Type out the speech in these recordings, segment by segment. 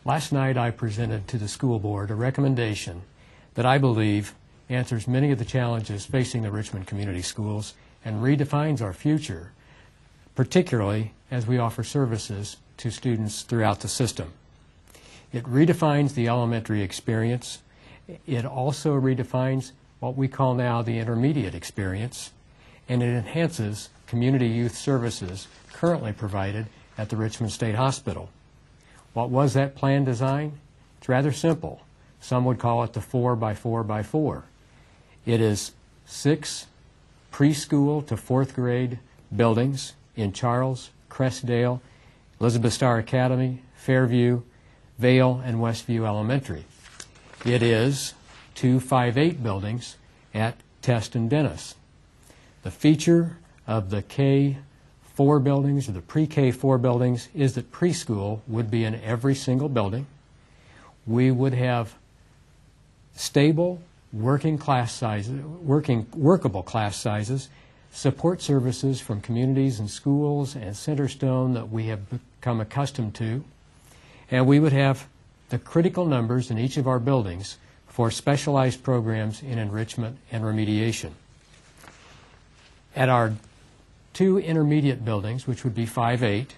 Last night I presented to the school board a recommendation that I believe answers many of the challenges facing the Richmond Community Schools and redefines our future, particularly as we offer services to students throughout the system. It redefines the elementary experience. It also redefines what we call now the intermediate experience, and it enhances community youth services currently provided at the Richmond State Hospital. What was that plan design? It's rather simple. Some would call it the 4x4x4. It is 6 preschool to 4th grade buildings in Charles, Crestdale, Elizabeth Starr Academy, Fairview, Vale, and Westview Elementary. It is 2 5-8 buildings at Test and Dennis. The feature of the K-4 buildings, or the pre-K-4 buildings, is that preschool would be in every single building. We would have stable, workable class sizes, support services from communities and schools and Centerstone that we have become accustomed to, and we would have the critical numbers in each of our buildings for specialized programs in enrichment and remediation. At our 2 intermediate buildings, which would be 5-8,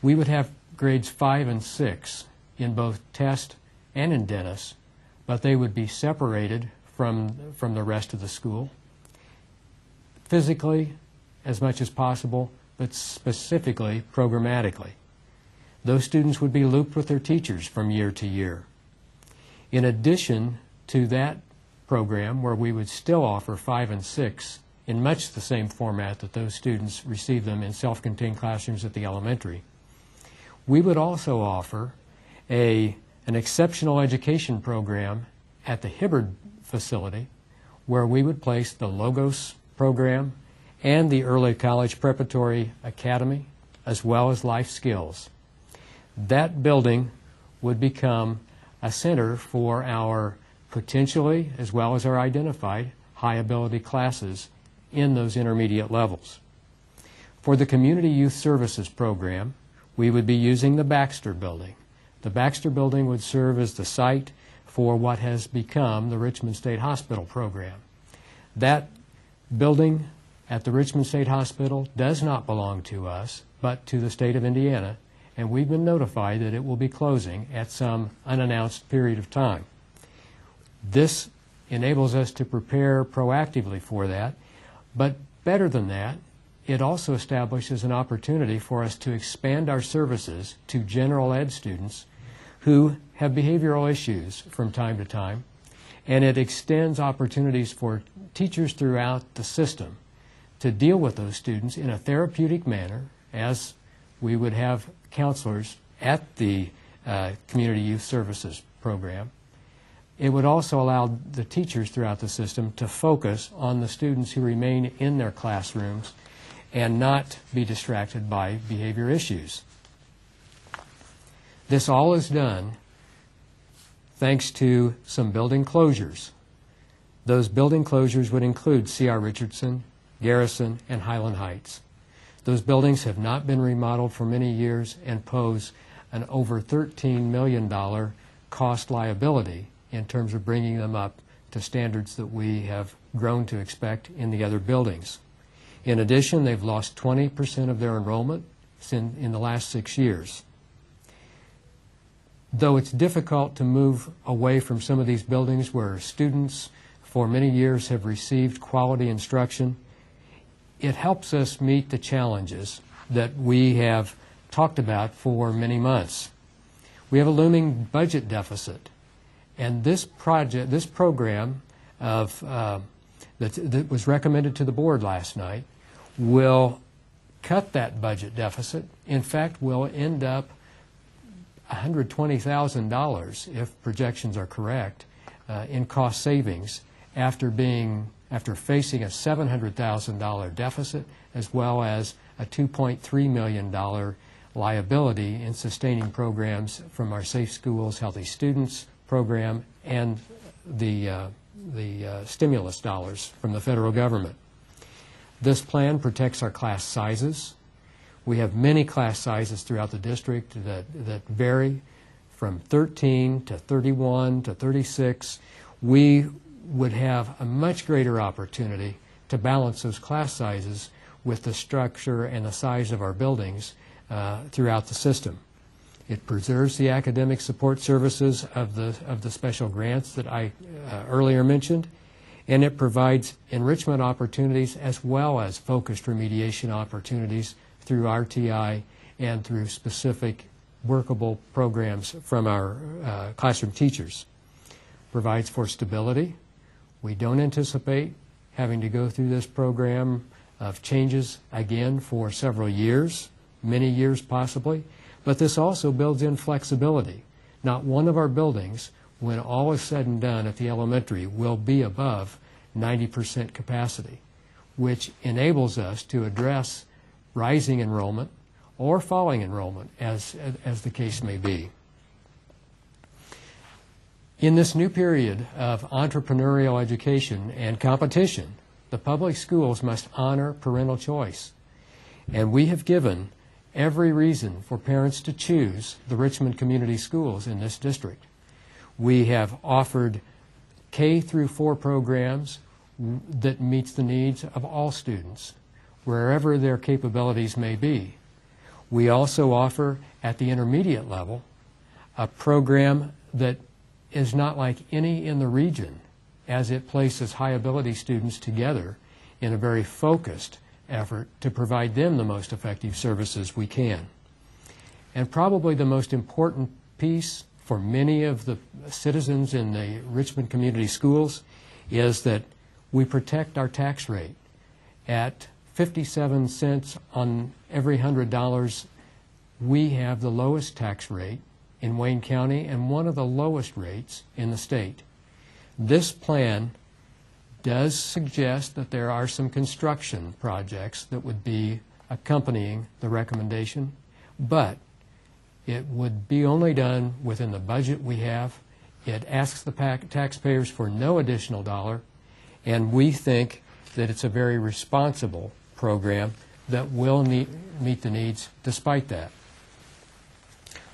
we would have grades 5 and 6 in both Test and in Dennis, but they would be separated from the rest of the school, physically as much as possible, but specifically programmatically. Those students would be looped with their teachers from year to year. In addition to that program, where we would still offer 5 and 6 in much the same format that those students receive them in self-contained classrooms at the elementary, we would also offer an exceptional education program at the Hibbard facility, where we would place the Logos program and the Early College Preparatory Academy, as well as life skills. That building would become a center for our potentially, as well as our identified, high ability classes in those intermediate levels. For the Community Youth Services program, we would be using the Baxter building. The Baxter building would serve as the site for what has become the Richmond State Hospital program. That building at the Richmond State Hospital does not belong to us, but to the state of Indiana, and we've been notified that it will be closing at some unannounced period of time. This enables us to prepare proactively for that, but better than that, it also establishes an opportunity for us to expand our services to general ed students who have behavioral issues from time to time, and it extends opportunities for teachers throughout the system to deal with those students in a therapeutic manner, as we would have counselors at the Community Youth Services program. It would also allow the teachers throughout the system to focus on the students who remain in their classrooms and not be distracted by behavior issues. This all is done thanks to some building closures. Those building closures would include C.R. Richardson, Garrison, and Highland Heights. Those buildings have not been remodeled for many years and pose an over $13 million cost liability in terms of bringing them up to standards that we have grown to expect in the other buildings. In addition, they've lost 20% of their enrollment in the last 6 years. Though it's difficult to move away from some of these buildings where students for many years have received quality instruction, it helps us meet the challenges that we have talked about for many months. We have a looming budget deficit, and this program that was recommended to the board last night will cut that budget deficit. In fact, we'll end up $120,000, if projections are correct, in cost savings after facing a $700,000 deficit, as well as a $2.3 million liability in sustaining programs from our Safe Schools, Healthy Students program and the stimulus dollars from the federal government. This plan protects our class sizes. We have many class sizes throughout the district that vary from 13 to 31 to 36, we would have a much greater opportunity to balance those class sizes with the structure and the size of our buildings throughout the system. It preserves the academic support services of the special grants that I earlier mentioned, and it provides enrichment opportunities as well as focused remediation opportunities through RTI and through specific workable programs from our classroom teachers. Provides for stability. We don't anticipate having to go through this program of changes again for several years, many years possibly, but this also builds in flexibility. Not one of our buildings, when all is said and done at the elementary, will be above 90% capacity, which enables us to address rising enrollment or falling enrollment, as the case may be. In this new period of entrepreneurial education and competition, the public schools must honor parental choice. And we have given every reason for parents to choose the Richmond Community Schools in this district. We have offered K through 4 programs that meets the needs of all students, wherever their capabilities may be. We also offer, at the intermediate level, a program that is not like any in the region, as it places high-ability students together in a very focused effort to provide them the most effective services we can. And probably the most important piece for many of the citizens in the Richmond Community Schools is that we protect our tax rate. At 57 cents on every $100, we have the lowest tax rate in Wayne County and one of the lowest rates in the state. This plan does suggest that there are some construction projects that would be accompanying the recommendation, but it would be only done within the budget we have. It asks the taxpayers for no additional dollar, and we think that it's a very responsible program that will meet the needs despite that.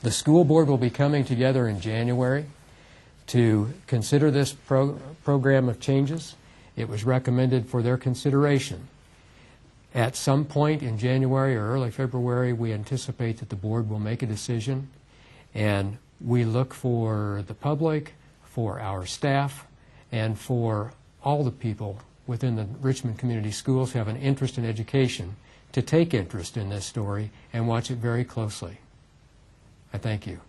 The school board will be coming together in January to consider this program of changes. It was recommended for their consideration. At some point in January or early February, we anticipate that the board will make a decision, and we look for the public, for our staff, and for all the people within the Richmond Community Schools who have an interest in education to take interest in this story and watch it very closely. I thank you.